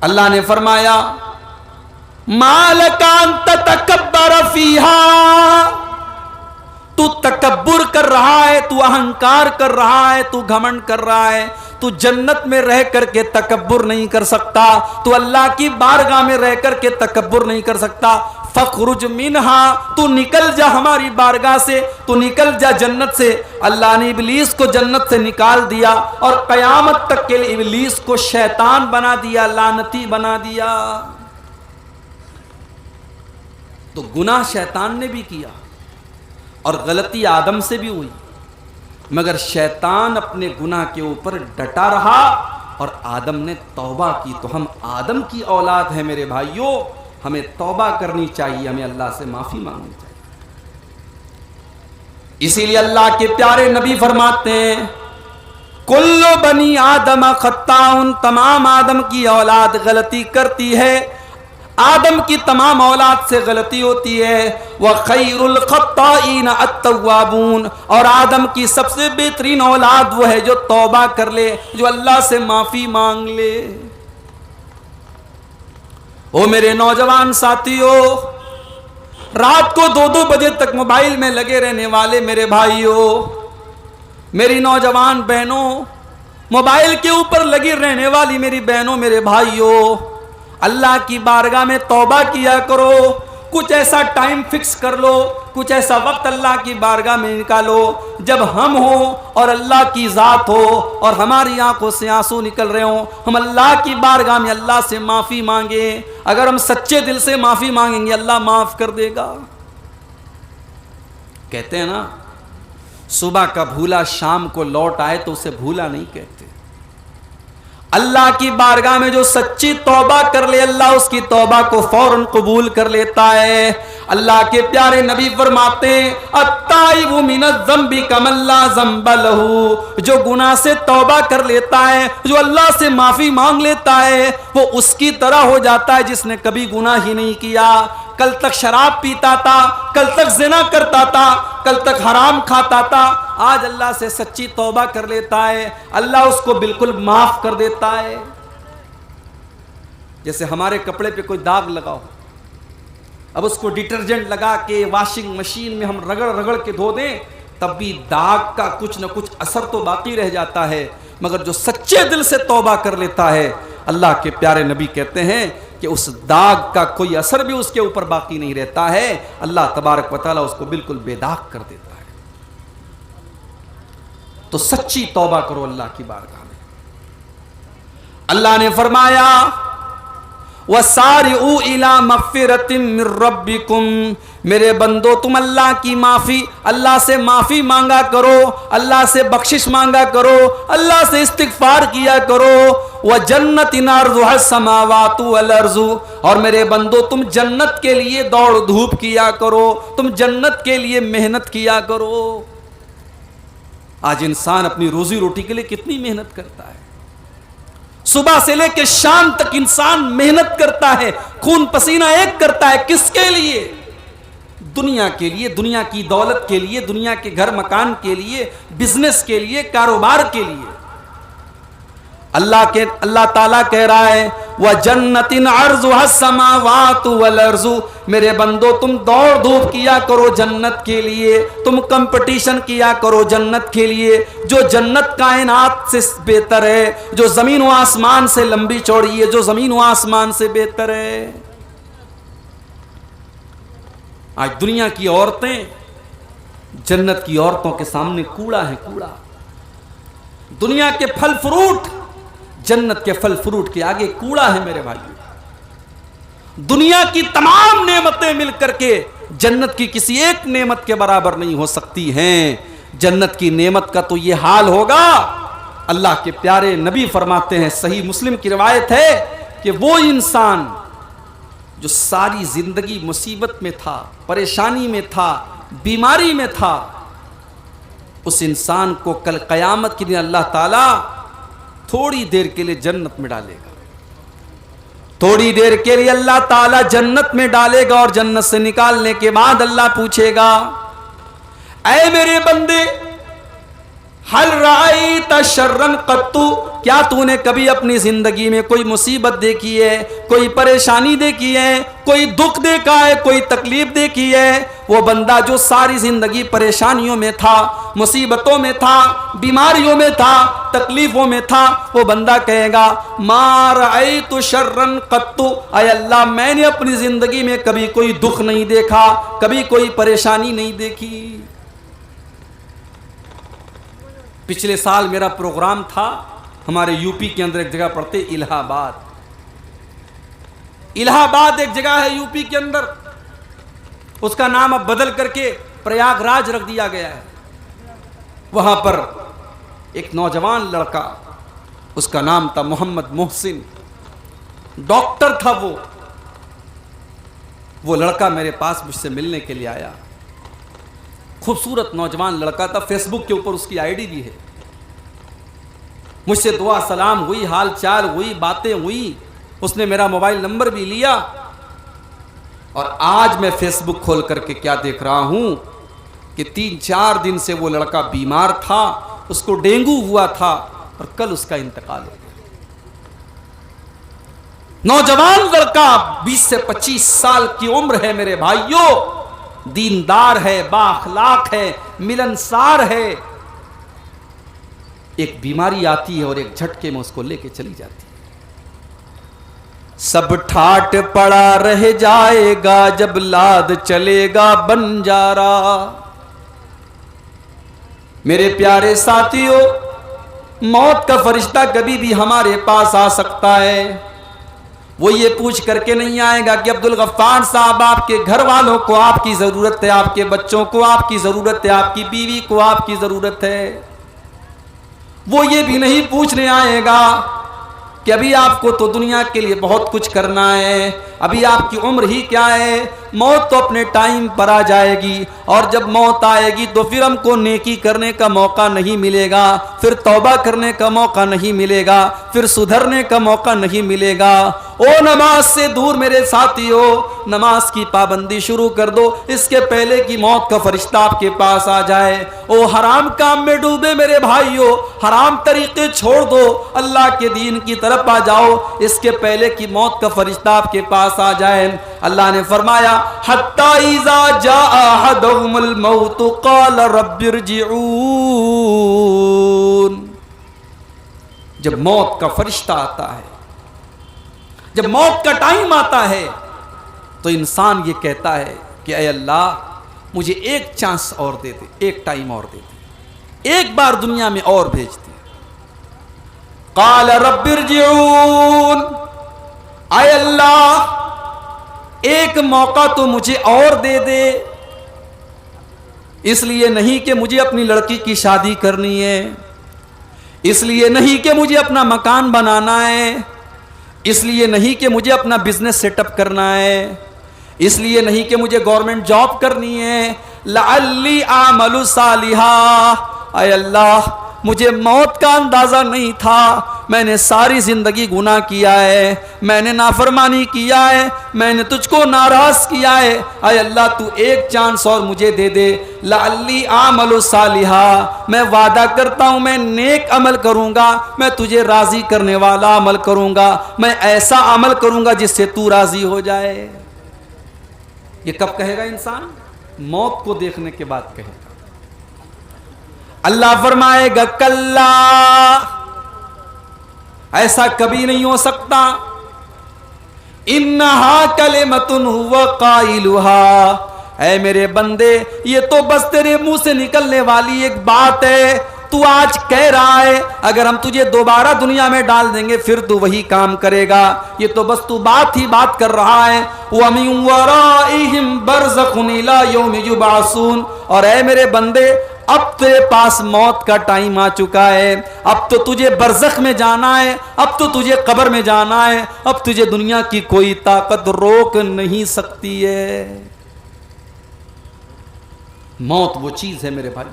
اللہ نے فرمایا مالک ان تتکبر فیہا، تو تکبر کر رہا ہے، تو اہنکار کر رہا ہے، تو گھمنڈ کر رہا ہے، تو جنت میں رہ کر کے تکبر نہیں کر سکتا، تو اللہ کی بارگاہ میں رہ کر کے تکبر نہیں کر سکتا، فخرج منہا، تو نکل جا ہماری بارگاہ سے، تو نکل جا جنت سے۔ اللہ نے ابلیس کو جنت سے نکال دیا اور قیامت تک کے لیے ابلیس کو شیطان بنا دیا، لعنتی بنا دیا۔ تو گناہ شیطان نے بھی کیا اور غلطی آدم سے بھی ہوئی، مگر شیطان اپنے گناہ کے اوپر ڈٹا رہا اور آدم نے توبہ کی۔ تو ہم آدم کی اولاد ہیں میرے بھائیوں، ہمیں توبہ کرنی چاہیے، ہمیں اللہ سے معافی مانگنی چاہیے۔ اسی لیے اللہ کے پیارے نبی فرماتے ہیں کل بنی آدم خطاؤن، تمام آدم کی اولاد غلطی کرتی ہے، آدم کی تمام اولاد سے غلطی ہوتی ہے، وَخَيْرُ الْخَطَّائِينَ التَّوَّابُونَ، اور آدم کی سب سے بہترین اولاد وہ ہے جو توبہ کر لے، جو اللہ سے معافی مانگ لے۔ او میرے نوجوان ساتھیو، رات کو 2-2 بجے تک موبائل میں لگے رہنے والے میرے بھائیو، میری نوجوان بہنوں، موبائل کے اوپر لگی رہنے والی میری بہنوں میرے بھائیو، اللہ کی بارگاہ میں توبہ کیا کرو، کچھ ایسا ٹائم فکس کر لو، کچھ ایسا وقت اللہ کی بارگاہ میں نکالو جب ہم ہوں اور اللہ کی ذات ہو اور ہماری آنکھوں سے آنسو نکل رہے ہوں، ہم اللہ کی بارگاہ میں اللہ سے معافی مانگیں۔ اگر ہم سچے دل سے معافی مانگیں گے اللہ معاف کر دے گا۔ کہتے ہیں نا صبح کا بھولا شام کو لوٹ آئے تو اسے بھولا نہیں کہتے۔ اللہ کی بارگاہ میں جو سچی توبہ کر لے اللہ اس کی توبہ کو فوراً قبول کر لیتا ہے۔ اللہ کے پیارے نبی فرماتے ہیں التائب من الذنب کمن لا ذنب لہ، جو گناہ سے توبہ کر لیتا ہے، جو اللہ سے معافی مانگ لیتا ہے، وہ اس کی طرح ہو جاتا ہے جس نے کبھی گناہ ہی نہیں کیا۔ کل تک شراب پیتا تھا، کل تک زنا کرتا تھا، کل تک حرام کھاتا تھا، آج اللہ سے سچی توبہ کر لیتا ہے، اللہ اس کو بالکل معاف کر دیتا ہے۔ جیسے ہمارے کپڑے پہ کوئی داغ لگا ہو، اب اس کو ڈٹرجنٹ لگا کے واشنگ مشین میں ہم رگڑ رگڑ کے دھو دیں تب بھی داغ کا کچھ نہ کچھ اثر تو باقی رہ جاتا ہے، مگر جو سچے دل سے توبہ کر لیتا ہے اللہ کے پیارے نبی کہتے ہیں کہ اس داغ کا کوئی اثر بھی اس کے اوپر باقی نہیں رہتا ہے، اللہ تبارک و تعالیٰ اس کو بالکل بے داغ کر دیتا ہے۔ تو سچی توبہ کرو اللہ کی بارگاہ میں۔ اللہ نے فرمایا وَسَارِعُوا إِلَىٰ مَغْفِرَةٍ مِّن رَّبِّكُمْ، میرے بندو تم اللہ کی معافی، اللہ سے معافی مانگا کرو، اللہ سے بخشش مانگا کرو، اللہ سے استغفار کیا کرو، وَجَنَّةٍ عَرْضُهَا السَّمَاوَاتُ وَالْأَرْضُ، اور میرے بندو تم جنت کے لیے دوڑ دھوپ کیا کرو، تم جنت کے لیے محنت کیا کرو۔ آج انسان اپنی روزی روٹی کے لیے کتنی محنت کرتا ہے، صبح سے لے کے شام تک انسان محنت کرتا ہے، خون پسینہ ایک کرتا ہے، کس کے لیے؟ دنیا کے لیے، دنیا کی دولت کے لیے، دنیا کے گھر مکان کے لیے، بزنس کے لیے، کاروبار کے لیے۔ اللہ تعالیٰ کہہ رہا ہے وَجَنَّةٍ عَرْضُهَا السَّمَاوَاتُ وَالْأَرْضُ، میرے بندو تم دوڑ دھوپ کیا کرو جنت کے لیے، تم کمپٹیشن کیا کرو جنت کے لیے۔ جو جنت کائنات سے بہتر ہے، جو زمین و آسمان سے لمبی چوڑی ہے، جو زمین و آسمان سے بہتر ہے۔ آج دنیا کی عورتیں جنت کی عورتوں کے سامنے کوڑا ہے، کوڑا۔ دنیا کے پھل فروٹ جنت کے پھل فروٹ کے آگے کوڑا ہے میرے بھائیو۔ دنیا کی تمام نعمتیں مل کر کے جنت کی کسی ایک نعمت کے برابر نہیں ہو سکتی ہیں۔ جنت کی نعمت کا تو یہ حال ہوگا، اللہ کے پیارے نبی فرماتے ہیں، صحیح مسلم کی روایت ہے کہ وہ انسان جو ساری زندگی مصیبت میں تھا، پریشانی میں تھا، بیماری میں تھا، اس انسان کو کل قیامت کے دن اللہ تعالیٰ تھوڑی دیر کے لیے جنت میں ڈالے گا، تھوڑی دیر کے لیے اللہ تعالیٰ جنت میں ڈالے گا، اور جنت سے نکالنے کے بعد اللہ پوچھے گا اے میرے بندے ہل رأیت شرن قطو، کیا تو نے کبھی اپنی زندگی میں کوئی مصیبت دیکھی ہے، کوئی پریشانی دیکھی ہے، کوئی دکھ دیکھا ہے، کوئی تکلیف دیکھی ہے؟ وہ بندہ جو ساری زندگی پریشانیوں میں تھا، مصیبتوں میں تھا، بیماریوں میں تھا، تکلیفوں میں تھا، وہ بندہ کہے گا ما رأیت شرن قط، اے اللہ میں نے اپنی زندگی میں کبھی کوئی دکھ نہیں دیکھا، کبھی کوئی پریشانی نہیں دیکھی۔ پچھلے سال میرا پروگرام تھا ہمارے یو پی کے اندر ایک جگہ پڑتے الہ آباد۔ الہ آباد ایک جگہ ہے یو پی کے اندر، اس کا نام اب بدل کر کے پریاگ راج رکھ دیا گیا ہے۔ وہاں پر ایک نوجوان لڑکا، اس کا نام تھا محمد محسن، ڈاکٹر تھا وہ لڑکا میرے پاس مجھ سے ملنے کے لیے آیا۔ خوبصورت نوجوان لڑکا تھا، فیس بک کے اوپر اس کی آئی ڈی بھی ہے۔ مجھ سے دعا سلام ہوئی، حال چال ہوئی، باتیں ہوئی، اس نے میرا موبائل نمبر بھی لیا۔ اور آج میں فیس بک کھول کر کے کیا دیکھ رہا ہوں کہ 3-4 دن سے وہ لڑکا بیمار تھا، اس کو ڈینگو ہوا تھا اور کل اس کا انتقال ہو گیا۔ نوجوان لڑکا 20 سے 25 سال کی عمر ہے میرے بھائیوں، دیندار ہے، با اخلاق ہے، ملنسار ہے۔ ایک بیماری آتی ہے اور ایک جھٹکے میں اس کو لے کے چلی جاتی ہے۔ سب ٹھاٹ پڑا رہ جائے گا جب لاد چلے گا بنجارا۔ میرے پیارے ساتھیوں، موت کا فرشتہ کبھی بھی ہمارے پاس آ سکتا ہے۔ وہ یہ پوچھ کر کے نہیں آئے گا کہ عبدالغفار صاحب آپ کے گھر والوں کو آپ کی ضرورت ہے، آپ کے بچوں کو آپ کی ضرورت ہے، آپ کی بیوی کو آپ کی ضرورت ہے۔ وہ یہ بھی نہیں پوچھنے آئے گا کہ ابھی آپ کو تو دنیا کے لیے بہت کچھ کرنا ہے، ابھی آپ کی عمر ہی کیا ہے، موت تو اپنے ٹائم پر آ جائے گی، اور جب موت آئے گی تو پھر ہم کو نیکی کرنے کا موقع نہیں ملے گا، پھر توبہ کرنے کا موقع نہیں ملے گا، پھر سدھرنے کا موقع نہیں ملے گا۔ او نماز سے دور میرے ساتھیو، نماز کی پابندی شروع کر دو اس کے پہلے کہ موت کا فرشتہ آپ کے پاس آ جائے۔ او حرام کام میں ڈوبے میرے بھائیو، حرام طریقے چھوڑ دو، اللہ کے دین کی طرف آ جاؤ اس کے پہلے کہ موت کا فرشتہ آپ کے پاس آ جائے۔ اللہ نے فرمایا حتی اذا جاء احدهم الموت قال رب ارجعون۔ جب موت کا فرشتہ آتا ہے، جب موت کا ٹائم آتا ہے تو انسان یہ کہتا ہے کہ اے اللہ مجھے ایک چانس اور دے دے، ایک ٹائم اور دے دے، ایک بار دنیا میں اور بھیج دے۔ قال رب ارجعون، اے اللہ ایک موقع تو مجھے اور دے دے، اس لیے نہیں کہ مجھے اپنی لڑکی کی شادی کرنی ہے، اس لیے نہیں کہ مجھے اپنا مکان بنانا ہے، اس لیے نہیں کہ مجھے اپنا بزنس سیٹ اپ کرنا ہے، اس لیے نہیں کہ مجھے گورنمنٹ جاب کرنی ہے، لعلی اعمل صالحا، اے اللہ مجھے موت کا اندازہ نہیں تھا، میں نے ساری زندگی گناہ کیا ہے، میں نے نافرمانی کیا ہے، میں نے تجھ کو ناراض کیا ہے، اے اللہ تو ایک چانس اور مجھے دے دے، لعلی اعمل صالحا، میں وعدہ کرتا ہوں میں نیک عمل کروں گا، میں تجھے راضی کرنے والا عمل کروں گا، میں ایسا عمل کروں گا جس سے تو راضی ہو جائے۔ یہ کب کہے گا انسان؟ موت کو دیکھنے کے بعد کہے گا۔ اللہ فرمائے گا کلا، ایسا کبھی نہیں ہو سکتا، انہا کلمۃ هو قائلها، اے میرے بندے یہ تو بس تیرے منہ سے نکلنے والی ایک بات ہے، تو آج کہہ رہا ہے، اگر ہم تجھے دوبارہ دنیا میں ڈال دیں گے پھر تو وہی کام کرے گا، یہ تو بس تو بات ہی بات کر رہا ہے۔ وَمِن وَرَائِهِمْ بَرْزَخٌ إِلَى يَوْمِ يُبْعَثُونَ، اور اے میرے بندے اب تیرے پاس موت کا ٹائم آ چکا ہے، اب تو تجھے برزخ میں جانا ہے، اب تو تجھے قبر میں جانا ہے، اب تجھے دنیا کی کوئی طاقت روک نہیں سکتی ہے۔ موت وہ چیز ہے میرے بھائی،